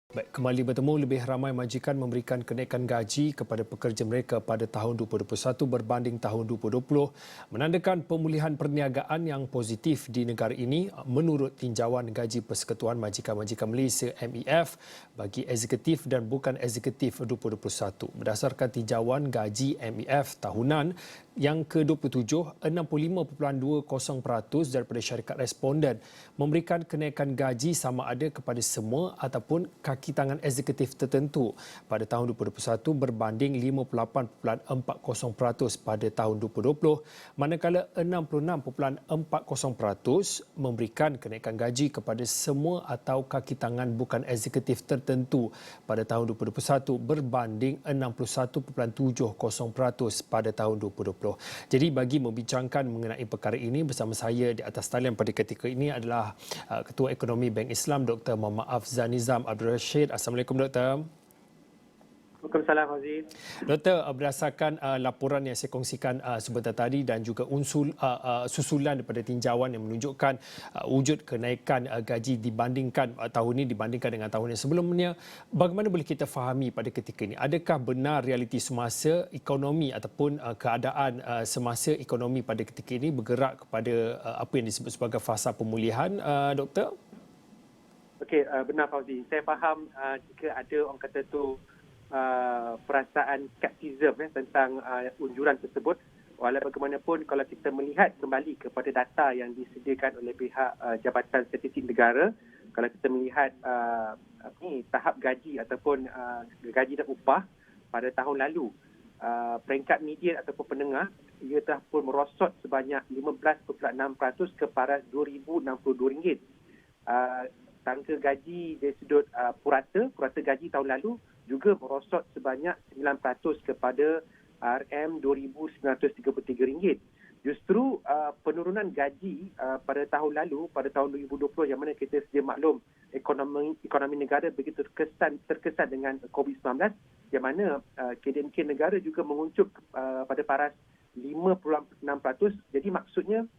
Baik, kembali bertemu, lebih ramai majikan memberikan kenaikan gaji kepada pekerja mereka pada tahun 2021 berbanding tahun 2020, menandakan pemulihan perniagaan yang positif di negara ini menurut tinjauan gaji Persekutuan Majikan-Majikan Malaysia MEF bagi eksekutif dan bukan eksekutif 2021. Berdasarkan tinjauan gaji MEF tahunan yang ke-27, 65.20% daripada syarikat responden memberikan kenaikan gaji sama ada kepada semua ataupun kaki tangan eksekutif tertentu pada tahun 2021 berbanding 58.40% pada tahun 2020, manakala 66.40% memberikan kenaikan gaji kepada semua atau kaki tangan bukan eksekutif tertentu pada tahun 2021 berbanding 61.70% pada tahun 2020. Jadi bagi membincangkan mengenai perkara ini bersama saya di atas talian pada ketika ini adalah Ketua Ekonomi Bank Islam Dr. Muhammad Afzal Nizam Abdul Rashid. Assalamualaikum Dr. Waalaikumsalam Aziz. Doktor, berdasarkan laporan yang saya kongsikan sebentar tadi dan juga susulan daripada tinjauan yang menunjukkan wujud kenaikan gaji dibandingkan tahun ini dibandingkan dengan tahun yang sebelumnya, bagaimana boleh kita fahami pada ketika ini? Adakah benar realiti semasa ekonomi ataupun keadaan semasa ekonomi pada ketika ini bergerak kepada apa yang disebut sebagai fasa pemulihan, Doktor? Okey, benar Fauzi. Saya faham jika ada orang kata tu perasaan skeptisism tentang unjuran tersebut. Walau bagaimanapun kalau kita melihat kembali kepada data yang disediakan oleh pihak Jabatan Statistik Negara, kalau kita melihat tahap gaji ataupun gaji dan upah pada tahun lalu, peringkat median ataupun penengah ia telah pun merosot sebanyak 15.6% ke paras RM2,062. Tangga gaji dari sudut purata gaji tahun lalu juga merosot sebanyak 9% kepada RM2,933. Justru penurunan gaji pada tahun lalu, pada tahun 2020 yang mana kita sedia maklum ekonomi negara begitu terkesan dengan COVID-19, yang mana KDNK negara juga menguncup pada paras 5.6%. Jadi maksudnya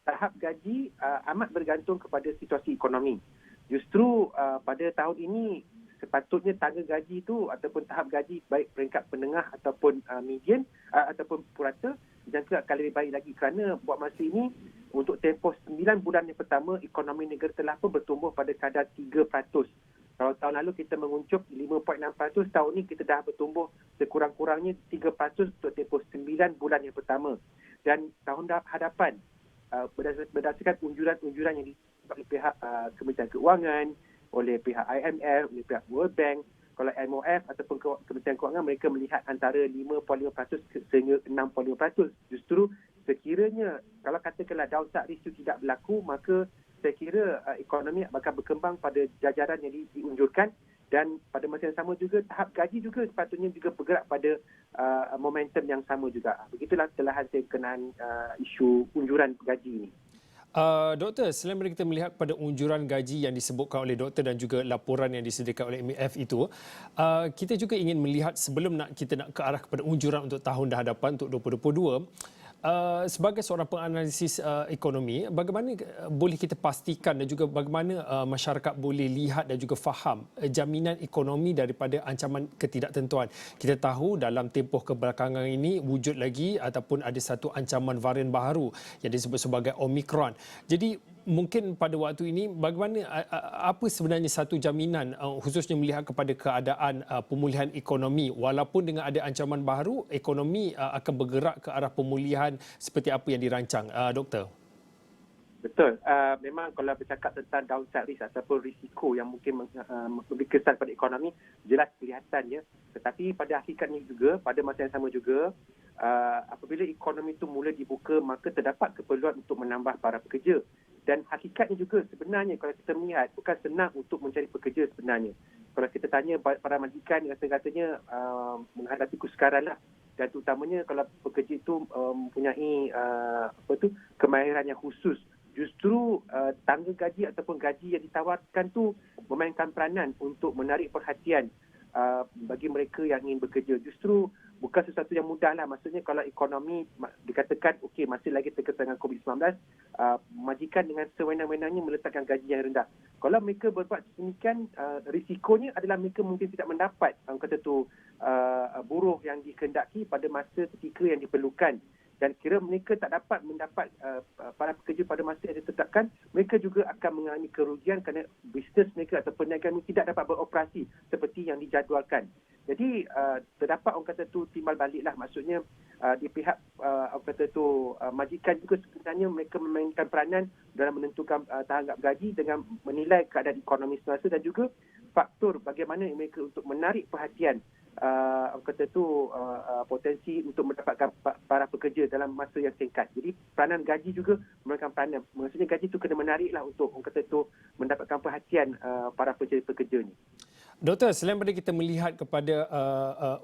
tahap gaji amat bergantung kepada situasi ekonomi. Justru pada tahun ini sepatutnya tangga gaji itu ataupun tahap gaji baik peringkat penengah ataupun median ataupun purata dijangka akan lebih baik lagi kerana buat masa ini untuk tempoh 9 bulan yang pertama ekonomi negara telah pun bertumbuh pada kadar 3%. Kalau tahun lalu kita menguncup 5.6%, tahun ini kita dah bertumbuh sekurang-kurangnya 3% untuk tempoh 9 bulan yang pertama. Dan tahun hadapan berdasarkan unjuran-unjuran yang disebut oleh pihak Kementerian Keuangan, oleh pihak IMF, oleh pihak World Bank, kalau MOF ataupun Kementerian Keuangan, mereka melihat antara 5.5% sehingga 6.5%. Justru sekiranya kalau katakanlah downside risk itu tidak berlaku, maka saya kira ekonomi bakal berkembang pada jajaran yang diunjurkan, dan pada masa yang sama juga tahap gaji juga sepatutnya juga bergerak pada momentum yang sama juga. Begitulah telahan saya berkenaan isu unjuran gaji ini. Doktor, selain kita melihat pada unjuran gaji yang disebutkan oleh doktor dan juga laporan yang disediakan oleh MEF itu, kita juga ingin melihat sebelum kita nak ke arah kepada unjuran untuk tahun hadapan untuk 2022, sebagai seorang penganalisis ekonomi, bagaimana boleh kita pastikan dan juga bagaimana masyarakat boleh lihat dan juga faham jaminan ekonomi daripada ancaman ketidaktentuan? Kita tahu dalam tempoh kebelakangan ini wujud lagi ataupun ada satu ancaman varian baru yang disebut sebagai Omicron. Jadi mungkin pada waktu ini bagaimana apa sebenarnya satu jaminan khususnya melihat kepada keadaan pemulihan ekonomi, walaupun dengan ada ancaman baru ekonomi akan bergerak ke arah pemulihan seperti apa yang dirancang, Doktor? Betul. Memang kalau bercakap tentang downside risk ataupun risiko yang mungkin memberi kesan pada ekonomi, jelas kelihatannya. Tetapi pada hakikatnya juga, pada masa yang sama juga, apabila ekonomi itu mula dibuka, maka terdapat keperluan untuk menambah para pekerja. Dan hakikatnya juga sebenarnya kalau kita melihat, bukan senang untuk mencari pekerja sebenarnya. Kalau kita tanya para majikan, katanya menghadapi kesukaran lah. Dan terutamanya kalau pekerja itu mempunyai kemahiran yang khusus. Justru tangga gaji ataupun gaji yang ditawarkan tu memainkan peranan untuk menarik perhatian bagi mereka yang ingin bekerja. Justru bukan sesuatu yang mudah lah. Maksudnya kalau ekonomi dikatakan okey masih lagi terkesan dengan COVID-19, majikan dengan sewenang-wenangnya meletakkan gaji yang rendah. Kalau mereka berbuat sedemikian, risikonya adalah mereka mungkin tidak mendapat kata tu buruh yang dikehendaki pada masa ketika yang diperlukan. Dan kira mereka tak dapat mendapat para pekerja pada masa yang ditetapkan, mereka juga akan mengalami kerugian kerana bisnes mereka atau perniagaan mereka tidak dapat beroperasi seperti yang dijadualkan. Jadi terdapat orang kata tu timbal baliklah, maksudnya di pihak orang kata tu majikan juga sebenarnya mereka memainkan peranan dalam menentukan tanggap gaji dengan menilai keadaan ekonomi semasa dan juga faktor bagaimana mereka untuk menarik perhatian orang kata tu potensi untuk mendapatkan para pekerja dalam masa yang singkat. Jadi peranan gaji juga memainkan peranan. Maksudnya gaji tu kena menariklah untuk orang kata tu mendapatkan perhatian para pekerja ni. Doktor, selain daripada kita melihat kepada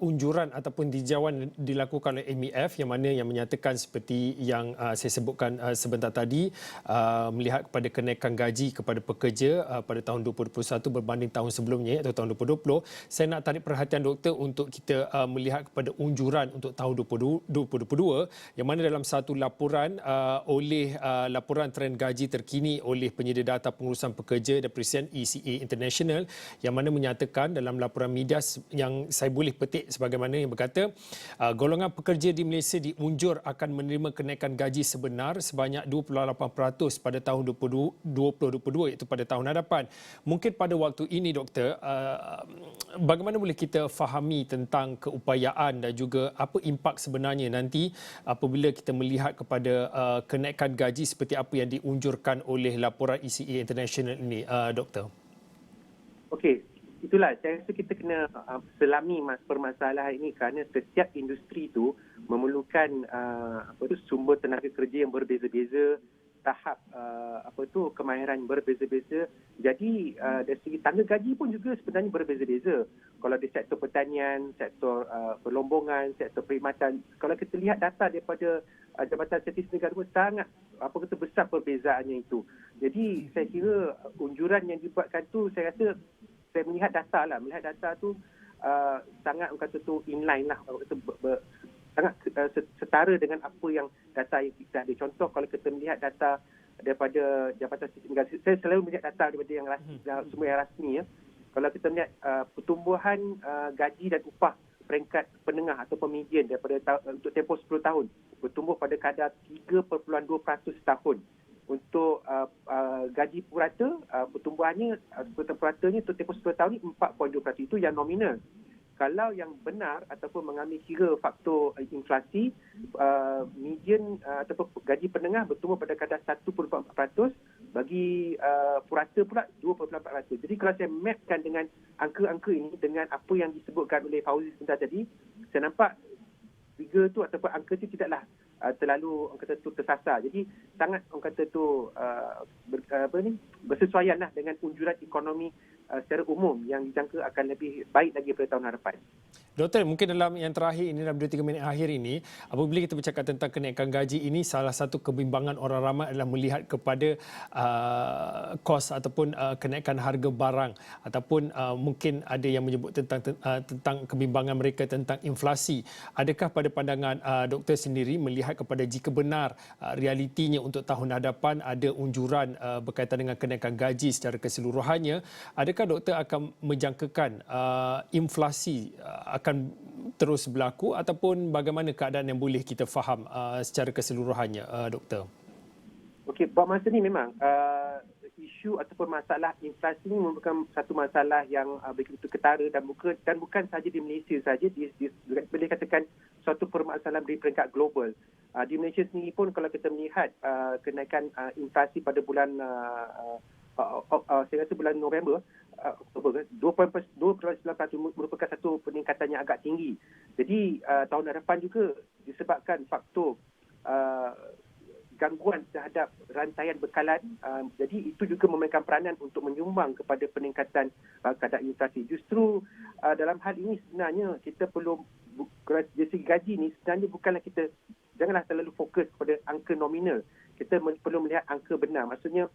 unjuran ataupun tinjauan dilakukan oleh MEF yang mana yang menyatakan seperti yang saya sebutkan sebentar tadi, melihat kepada kenaikan gaji kepada pekerja pada tahun 2021 berbanding tahun sebelumnya atau tahun 2020, saya nak tarik perhatian doktor untuk kita melihat kepada unjuran untuk tahun 2022 yang mana dalam satu laporan oleh laporan trend gaji terkini oleh penyedia data pengurusan pekerja dan Perisian ECA International yang mana menyatakan dalam laporan media yang saya boleh petik sebagaimana yang berkata golongan pekerja di Malaysia diunjur akan menerima kenaikan gaji sebenar sebanyak 28% pada tahun 2022 iaitu pada tahun hadapan. Mungkin pada waktu ini doktor, bagaimana boleh kita fahami tentang keupayaan dan juga apa impak sebenarnya nanti apabila kita melihat kepada kenaikan gaji seperti apa yang diunjurkan oleh laporan ECA International ini, doktor? Okey, itulah saya rasa kita kena selami permasalahan ini kerana setiap industri itu memerlukan sumber tenaga kerja yang berbeza-beza, tahap kemahiran berbeza-beza. Jadi dari segi tangga gaji pun juga sebenarnya berbeza-beza. Kalau di sektor pertanian, sektor perlombongan, sektor perkhidmatan, kalau kita lihat data daripada Jabatan Statistik Negara pun sangat besar perbezaannya itu. Jadi saya kira unjuran yang dibuatkan tu saya rasa saya melihat data tu sangat orang kata tu inline lah, sangat setara dengan apa yang data yang kita ada. Contoh kalau kita melihat data daripada Jabatan Statistik Negara, saya selalu melihat data daripada yang rasmi, sumber yang rasmi ya. Kalau kita melihat pertumbuhan gaji dan upah peringkat penengah atau median daripada untuk tempoh 10 tahun bertumbuh pada kadar 3.2% setahun. Untuk gaji purata, pertumbuhannya puratanya untuk tempoh 10 tahun ni 4.2%. Itu yang nominal. Kalau yang benar ataupun mengambil kira faktor inflasi, median ataupun gaji penengah bertumbuh pada kadar 1.4%, bagi purata pula 2.4%. Jadi kalau saya mapkan dengan angka-angka ini dengan apa yang disebutkan oleh Fauzi sebentar tadi, saya nampak figure tu ataupun angka tu tidaklah terlalu orang kata tu tersasar. Jadi sangat orang kata tu bersesuaianlah dengan unjuran ekonomi secara umum yang dijangka akan lebih baik lagi pada tahun hadapan. Doktor, mungkin dalam yang terakhir ini, dalam 2-3 minit akhir ini, apabila kita bercakap tentang kenaikan gaji ini, salah satu kebimbangan orang ramai adalah melihat kepada kos ataupun kenaikan harga barang ataupun mungkin ada yang menyebut tentang kebimbangan mereka tentang inflasi. Adakah pada pandangan doktor sendiri melihat kepada jika benar realitinya untuk tahun hadapan ada unjuran berkaitan dengan kenaikan gaji secara keseluruhannya, adakah doktor akan menjangkakan inflasi akan terus berlaku ataupun bagaimana keadaan yang boleh kita faham secara keseluruhannya, doktor? Okey, buat masa ni memang isu ataupun masalah inflasi ini merupakan satu masalah yang begitu ketara dan bukan sahaja di Malaysia saja, boleh katakan suatu permasalahan di peringkat global. Di Malaysia sendiri pun kalau kita melihat kenaikan inflasi pada bulan saya rasa bulan November, Oktober, 2.9% merupakan satu peningkatan yang agak tinggi. Jadi tahun hadapan juga disebabkan faktor gangguan terhadap rantaian bekalan. Jadi itu juga memainkan peranan untuk menyumbang kepada peningkatan kadar inflasi. Justru dalam hal ini sebenarnya kita perlu dari segi gaji ni sebenarnya bukanlah janganlah terlalu fokus kepada angka nominal. Kita perlu melihat angka benar. Maksudnya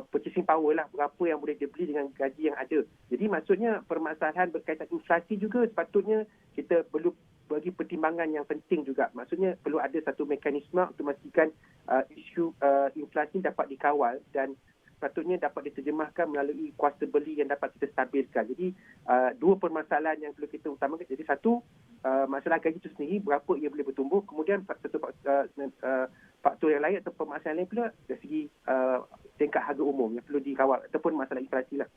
purchasing power lah, berapa yang boleh dia beli dengan gaji yang ada. Jadi maksudnya permasalahan berkaitan inflasi juga sepatutnya kita perlu bagi pertimbangan yang penting juga. Maksudnya perlu ada satu mekanisme untuk memastikan isu inflasi dapat dikawal dan sepatutnya dapat diterjemahkan melalui kuasa beli yang dapat kita stabilkan. Jadi dua permasalahan yang perlu kita utamakan. Jadi satu, masalah gaji itu sendiri, berapa ia boleh bertumbuh. Kemudian satu faktor yang lain atau permasalahan lain pula dari segi tingkat harga umum yang perlu dikawal ataupun masalah inflasi lah.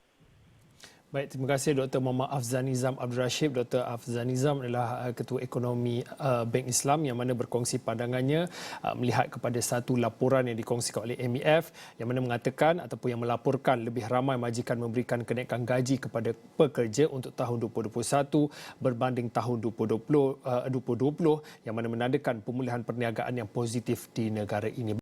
Baik, terima kasih Dr. Muhammad Afzal Nizam Abdul Rashid. Dr. Afzal Nizam adalah Ketua Ekonomi Bank Islam yang mana berkongsi pandangannya melihat kepada satu laporan yang dikongsikan oleh MEF yang mana mengatakan ataupun yang melaporkan lebih ramai majikan memberikan kenaikan gaji kepada pekerja untuk tahun 2021 berbanding tahun 2020 yang mana menandakan pemulihan perniagaan yang positif di negara ini.